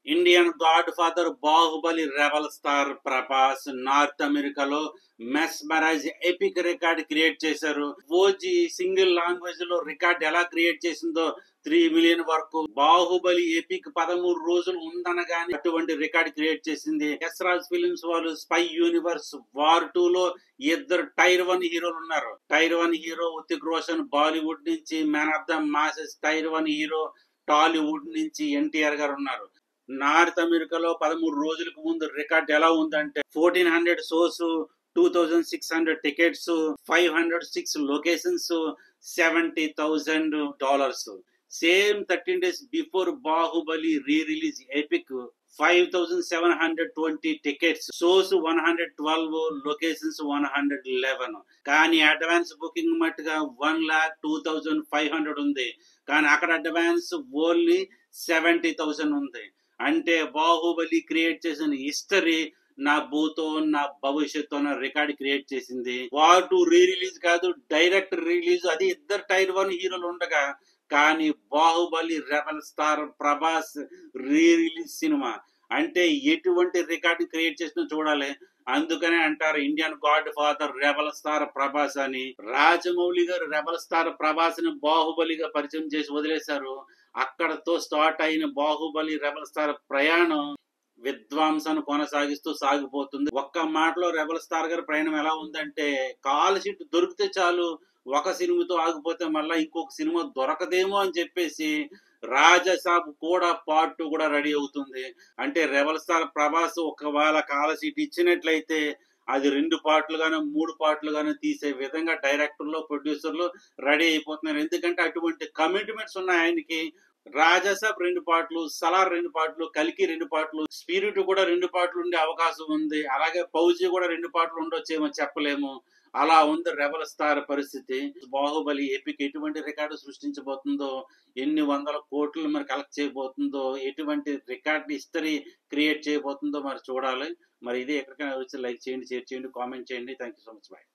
Indian God father Baahubali rebel star Prabhas north అమెరికాలో mesmerise epic record create చేశారు. OG single language లో record ఎలా create చేసిందో 3 మిలియన్ వరకు బాహుబలి ఎపిక్ 13 రోజులు ఉందనగానే అటువంటి రికార్డ్ క్రియేట్ చేసింది. యశ్రాజ్ ఫిలిమ్స్ వాళ్ళు స్పై యూనివర్స్ వార్ 2 లో ఇద్దరు టైర్ 1 హీరోలు ఉన్నారు. టైర్ 1 హీరో ఉతిక్ రోషన్ బాలీవుడ్ నుంచి, man of the masses tier 1 hero Tollywood నుంచి ఎన్టీఆర్ గారు ఉన్నారు. నార్త్ అమెరికాలో 13 రోజులకు ముందు రికార్డ్ ఎలా ఉందంటే 1400 shows, $2,600 tickets, 506 locations, $70,000. Same 13 days before Baahubali re release epic 5,720 tickets, shows 112, locations 111. కానీ అడ్వాన్స్ బుకింగ్ మట్టుగా 1,02,500 ఉంది. కానీ అక్కడ అడ్వాన్స్ ఓన్లీ 70,000 ఉంది. అంటే బాహుబలి క్రియేట్ చేసిన హిస్టరీ నా భూతో నా భవిష్యత్తు అన్న రికార్డ్ క్రియేట్ చేసింది. వార్ 2 రీ రిలీజ్ కాదు, డైరెక్ట్ రిలీజ్. అది ఇద్దరు టైర్ 1 హీరోలు ఉండగా, కానీ Baahubali rebel star Prabhas re release cinema అంటే ఎటువంటి రికార్డు క్రియేట్ చేసినా చూడాలి. అందుకనే అంటారు Indian God father rebel star Prabhas అని. రాజమౌళి గారు రెబల్ స్టార్ ప్రభాస్ ని బాహుబలిగా పరిచయం చేసి వదిలేశారు. అక్కడతో స్టార్ట్ అయిన బాహుబలి రెబల్ స్టార్ ప్రయాణం విధ్వంసాన్ని కొనసాగిస్తూ సాగిపోతుంది. ఒక్క మాటలో రెబల్ స్టార్ గారి ప్రయాణం ఎలా ఉందంటే, కాల్ షీట్ దొరికితే చాలు, ఒక సినిమాతో ఆగిపోతే మళ్ళీ ఇంకొక సినిమా దొరకదేమో అని చెప్పేసి రాజసాబ్ కూడా పార్ట్ 2 కూడా రెడీ అవుతుంది. అంటే రెబల్ స్టార్ ప్రభాస్ ఒకవేళ కాల్ షీట్ ఇచ్చినట్లయితే అది 2 పార్ట్లుగాను 3 పార్ట్లుగాను తీసే విధంగా డైరెక్టర్లు ప్రొడ్యూసర్లు రెడీ అయిపోతున్నారు. ఎందుకంటే అటువంటి కమిట్మెంట్స్ ఉన్నాయి ఆయనకి. రాజాసాబ్ 2 పార్ట్లు, సలార్ 2 పార్ట్లు, కల్కి 2 పార్ట్లు, స్పిరిట్ కూడా 2 పార్ట్లు ఉండే అవకాశం ఉంది. అలాగే ఫౌజీ కూడా 2 పార్ట్లు ఉండొచ్చేమో చెప్పలేము. అలా ఉంది రెబల్ స్టార్ పరిస్థితి. బాహుబలి ఎపిక్ ఎటువంటి రికార్డు సృష్టించబోతుందో, ఎన్ని వందల కోట్లు మరి కలెక్ట్ చేయబోతుందో, ఎటువంటి రికార్డ్ హిస్టరీ క్రియేట్ చేయబోతుందో మరి చూడాలి. మరి ఇది ఎక్కడికైనా వచ్చి లైక్ చేయండి, షేర్ చేయండి, కామెంట్ చేయండి. Thank you so much. Bye.